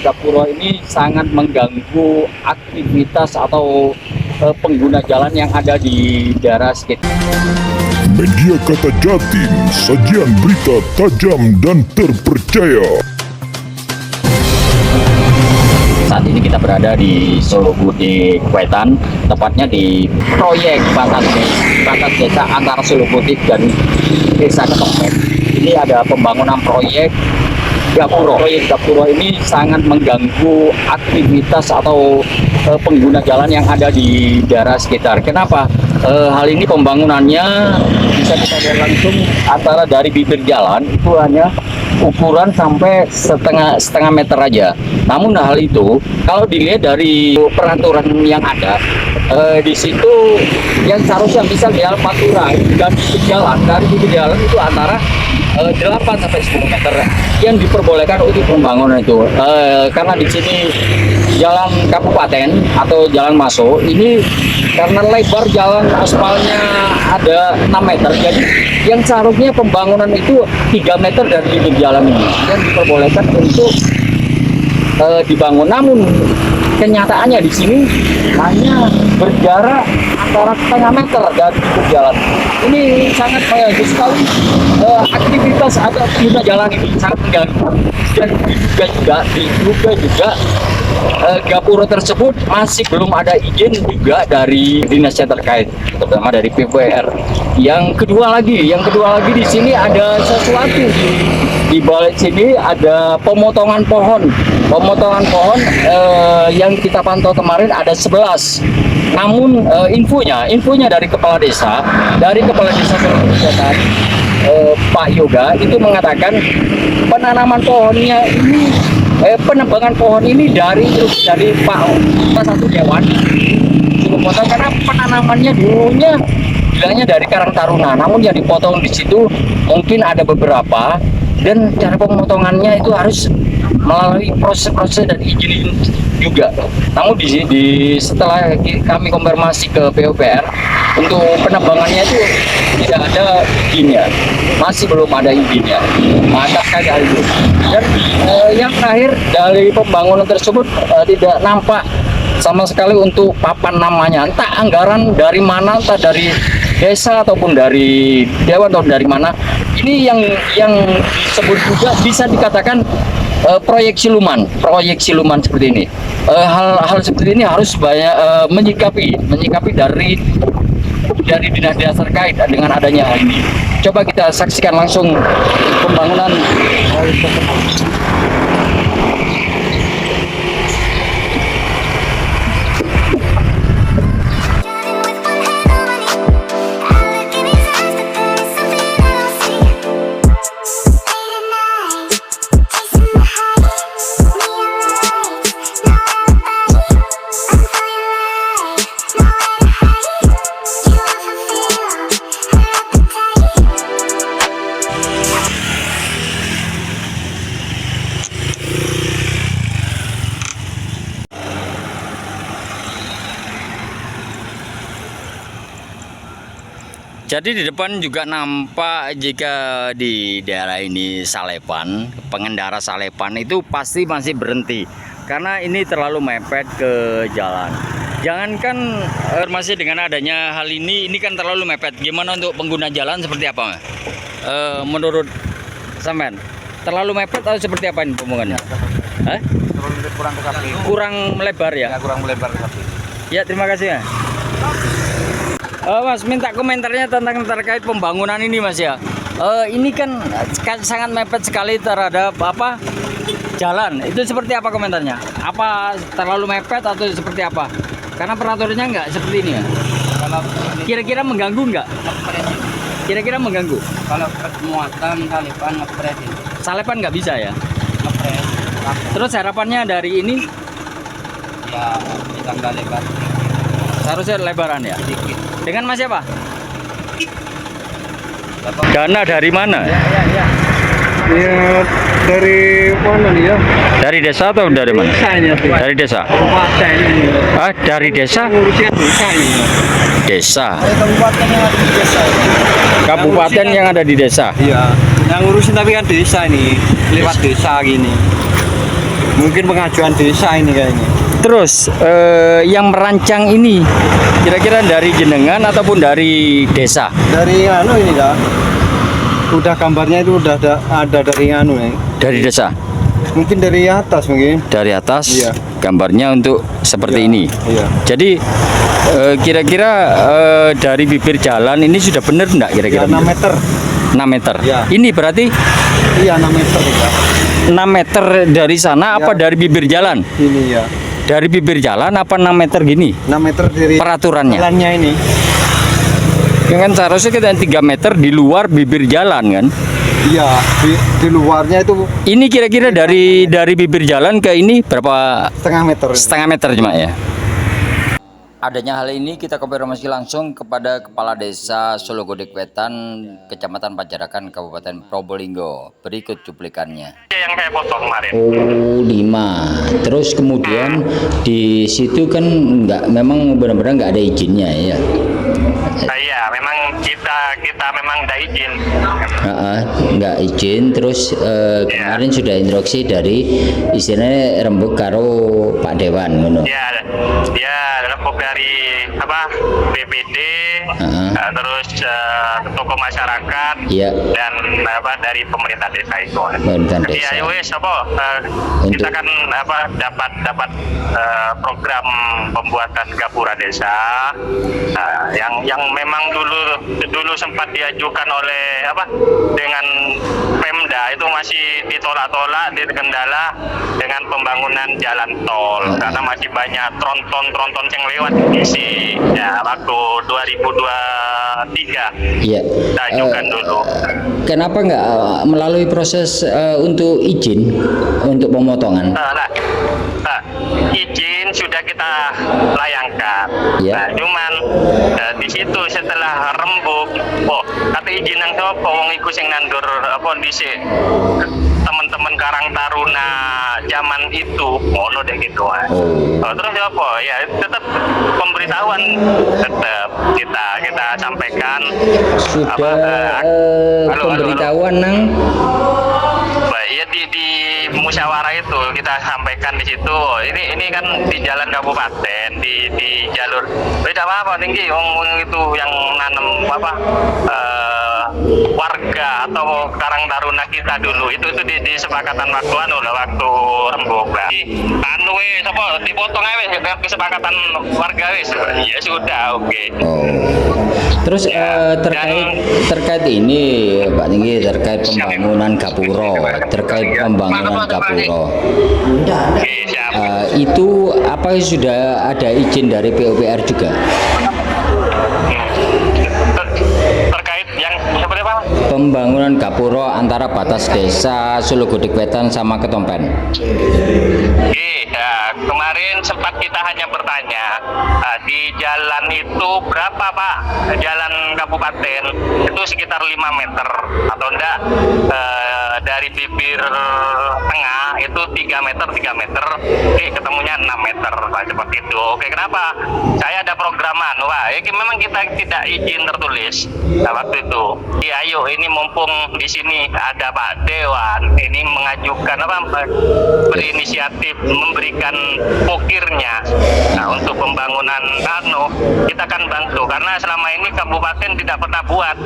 Gapura ini sangat mengganggu aktivitas atau pengguna jalan yang ada di daerah sekitar. Media Kata Jatim, sajian berita tajam dan terpercaya. Saat ini kita berada di Solo Putih Wetan, tepatnya di proyek batas desa antara Solo Putih dan Desa Ketopet. Ini ada pembangunan proyek Gapura. Proyek Gapura ini sangat mengganggu aktivitas atau pengguna jalan yang ada di daerah sekitar. Kenapa? Hal ini pembangunannya bisa kita lihat langsung antara dari bibir jalan itu hanya ukuran sampai setengah meter aja. Namun hal itu kalau dilihat dari peraturan yang ada di situ yang seharusnya bisa jalan Pantura dan bibir jalan dari bibir jalan itu antara 8 sampai 10 meter yang diperbolehkan untuk pembangunan itu. Karena di sini jalan kabupaten atau jalan masuk ini karena lebar jalan aspalnya ada 6 meter, jadi yang seharusnya pembangunan itu 3 meter dari bibir jalan ini yang diperbolehkan untuk dibangun. Namun kenyataannya di sini hanya berjarak antara setengah meter dari bibir jalan. Ini sangat mengganggu sekali aktivitas atau pengguna jalan ini, sangat mengganggu. Dan diduga juga Gapura tersebut masih belum ada izin juga dari dinas yang terkait, terutama dari PUPR. Yang kedua lagi di sini ada sesuatu di balik sini ada pemotongan pohon. Pemotongan pohon yang kita pantau kemarin ada 11. Namun infonya dari kepala desa Selatan, Pak Yoga itu mengatakan penanaman pohonnya ini penebangan pohon ini dari Pak satu Dewan suruh potong karena penanamannya dulunya bilangnya dari Karang Taruna, namun yang dipotong di situ mungkin ada beberapa dan cara pemotongannya itu harus melalui proses dan izin juga. Namun setelah kami konfirmasi ke PUPR untuk penebangannya itu tidak ada izinnya, masih belum ada izinnya. Mantap hal itu. Dan yang terakhir dari pembangunan tersebut tidak nampak sama sekali untuk papan namanya, entah anggaran dari mana, entah dari desa ataupun dari dewan atau dari mana. Ini yang disebut juga bisa dikatakan proyek siluman seperti ini. Hal seperti ini harus banyak menyikapi dari dinas-dinas terkait dengan adanya hal ini. Coba kita saksikan langsung pembangunan. Jadi di depan juga nampak jika di daerah ini Salepan, pengendara Salepan itu pasti masih berhenti karena ini terlalu mepet ke jalan. Jangankan masih dengan adanya hal ini kan terlalu mepet. Gimana untuk pengguna jalan seperti apa? Menurut sampean, terlalu mepet atau seperti apa ini pembangunannya? Kurang melebar ya? Kurang melebar tapi. Ya, terima kasih ya. Mas, minta komentarnya tentang terkait pembangunan ini, Mas ya. Ini kan sangat mepet sekali terhadap jalan. Itu seperti apa komentarnya? Apa terlalu mepet atau seperti apa? Karena peraturannya nggak seperti ini ya. Kalau Kira-kira mengganggu nggak? Kira-kira mengganggu? kalau muatan Salepan ngepres ini. Salepan nggak bisa ya. Ngepres. Terus harapannya dari ini Ya ditambah lebar seharusnya lebaran ya. sedikit. Dengan Mas siapa? Dana dari mana? Ya dari mana nih ya? Dari desa atau dari mana? Desanya sih. Dari desa. Kabupaten ini. Dari desa? Ngurusnya desa ini. Desa. Kabupaten yang ada di desa. Kabupaten yang ada di desa. Iya. Yang ngurusin tapi kan desa ini, lewat desa gini. Mungkin pengajuan desa ini kayaknya. Terus yang merancang ini kira-kira dari jenengan ataupun dari desa? Dari anu ini dah. Udah gambarnya itu udah ada dari anu ya. Dari desa? Mungkin dari atas mungkin. Dari atas Iya. gambarnya untuk seperti Iya, ini. iya. Jadi kira-kira dari bibir jalan ini sudah benar enggak Ya, kira-kira? 6 meter. 6 meter. Iya. Ini berarti Iya 6 meter ya. 6 meter dari sana apa Iya. dari bibir jalan? Ini ya. Dari bibir jalan apa 6 meter gini? 6 meter dari Peraturannya. jalannya ini. Ya kan seharusnya kita 3 meter di luar bibir jalan kan? Iya, di luarnya itu Ini kira-kira dari bibir jalan ke ini berapa? setengah meter. Setengah meter cuma ya. Adanya hal ini kita konfirmasi langsung kepada Kepala Desa Sologode Wetan, Kecamatan Pajarakan, Kabupaten Probolinggo. Berikut cuplikannya. Yang saya potong kemarin. Oh, 5. Terus kemudian di situ kan memang benar-benar nggak ada izinnya ya. Iya, memang kita memang udah izin. Nggak izin. Terus kemarin sudah instruksi dari istilahnya rembuk karo Pak Dewan ngono. Ya rembuk dari apa BPD, terus toko masyarakat, Iya. dan apa dari pemerintah desa itu. Pemerintah Jadi desa. ayo wes apa kita kan apa dapat program pembuatan gapura desa yang memang dulu sempat diajukan oleh apa dengan Pemda itu masih ditolak-tolak, dikendala dengan pembangunan jalan tol karena masih banyak tronton yang lewat di ya waktu 2023 Iya. kita ajukan dulu. Kenapa nggak melalui proses untuk izin untuk pemotongan? Izin sudah kita layangkan. Ya. Nah, cuman di situ setelah rembuk, kata izin yang sopo wong iku sing nandur apa dhisik teman-teman Karang Taruna zaman itu ngono deh gitu. Terus apa? Ya tetap pemberitahuan tetap kita sampaikan Sudah pemberitahuan nang ya di musyawarah itu kita sampaikan di situ. Ini kan di jalan kabupaten di jalur beda apa tinggi wong itu yang nanam apa warga atau Karang Taruna kita dulu itu di kesepakatan waktu waktu rembuk. Anu wis apa dipotong aja wis kesepakatan warga wis. Ya sudah, oke. Terus terkait ini Pak Tinggi, terkait pembangunan gapuro, Oke, siap. itu apa sudah ada izin dari PUPR juga? Terkait yang seperti apa? Pembangunan gapuro antara batas desa Sologode Wetan sama Ketompen. Kemarin sempat kita hanya bertanya di jalan itu berapa Pak? Jalan kabupaten itu sekitar 5 meter atau enggak dari bibir tengah itu 3 meter ketemunya 6 meter Pak, seperti itu. Oke, kenapa? Saya ada programan, memang kita tidak izin tertulis waktu itu. Ya ayo ini mumpung di sini ada Pak Dewan ini mengajukan berinisiatif memberikan pokirnya untuk pembangunan kita akan bantu karena selama ini kabupaten tidak pernah buat.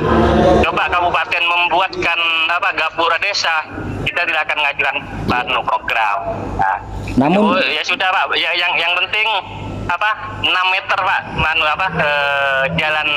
Coba kabupaten membuatkan gapura desa, kita tidak akan mengajukan program. Namun ya sudah Pak, ya yang penting 6 meter Pak, jalan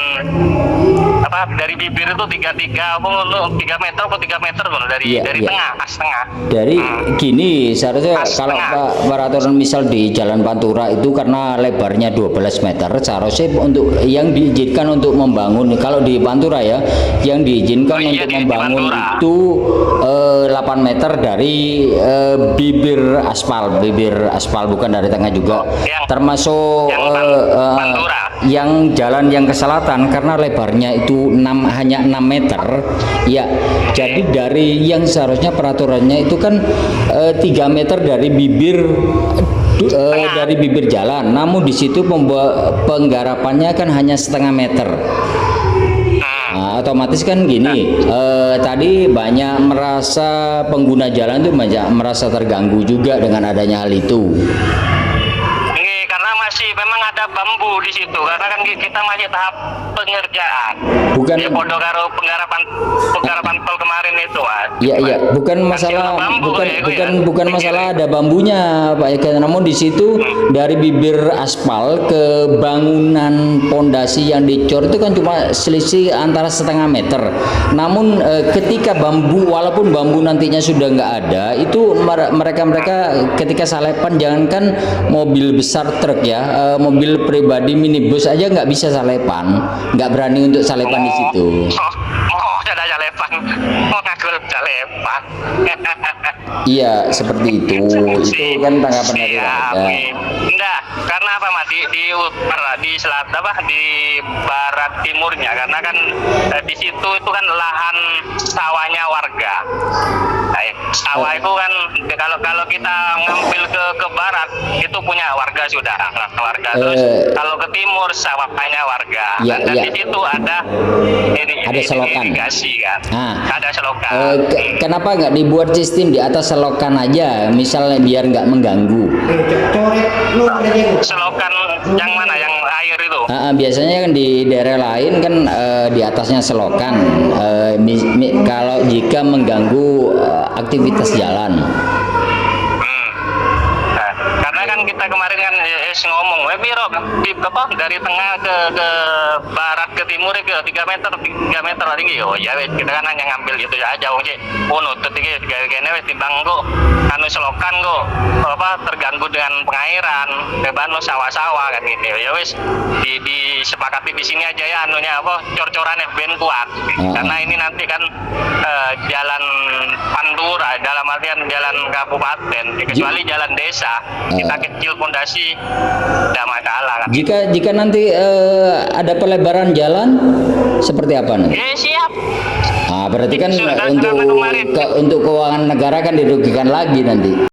dari bibir itu 3 meter atau 3 meter dari tengah, pas tengah. Dari gini seharusnya kalau peraturan misal di Jalan Pantura itu karena lebarnya 12 meter seharusnya untuk yang diizinkan untuk membangun, kalau di Pantura ya yang diizinkan untuk membangun itu 8 meter dari bibir aspal bukan dari tengah juga, termasuk yang jalan yang ke selatan karena lebarnya itu hanya 6 meter ya. Jadi dari yang seharusnya peraturannya itu kan 3 meter dari bibir jalan, namun di situ penggarapannya kan hanya setengah meter. otomatis kan gini, tadi banyak merasa pengguna jalan tuh banyak merasa terganggu juga dengan adanya hal itu. Nggih, karena masih memang ada bambu di situ karena kan kita masih tahap pengerjaan. Bukan. Ya podo karo penggarapan tol kemarin itu, Mas. Iya, bukan masalah, bambu, bukan masalah ada bambunya, Pak Eka. Namun di situ dari bibir aspal ke bangunan pondasi yang dicor itu kan cuma selisih antara setengah meter. Namun ketika bambu, walaupun bambu nantinya sudah nggak ada, itu mereka ketika salepan, jangankan mobil besar truk ya, mobil pribadi minibus aja nggak bisa salepan, nggak berani untuk salepan di situ. Ada jalepan, mau ngakul jalepan. Iya, seperti itu. Itu kan tanggapan dari warga. Enggak, karena apa, Mas? Di utara, di selatan apa, di barat timurnya, karena kan di situ itu kan lahan sawahnya warga. Sawah itu kan kalau kita ngambil ke barat itu punya warga sudah, warga. Terus kalau ke timur sawahnya warga. Ya, dan ya. di situ ada Ada selokan. irigasi kan. Ada selokan. Kenapa nggak dibuat sistem di atas selokan aja, misalnya biar nggak mengganggu? Selokan yang mana, yang air itu? Biasanya kan di daerah lain kan di atasnya selokan. Kalau jika mengganggu aktivitas jalan. Karena kan kita kemarin kan ngomong, biro dari tengah ke barat ke timur ke 3 meter tinggi. Oh ya kita kan hanya ngambil itu aja wong cik. Nutut iki gene wis timbang kok anu selokan kok terganggu dengan pengairan, bebano sawah-sawah kan gitu. Ya wis disepakati di sini aja ya anunya cor-corane ben kuat. Karena ini nanti kan jalan Pantura, dalam artian jalan kabupaten, kecuali jalan desa. Kita kecil pondasi tidak masalah kan. Jika nanti ada pelebaran jalan seperti apa nih? Siap. Berarti kan Sudah, untuk kemarin. untuk keuangan negara kan dirugikan lagi nanti.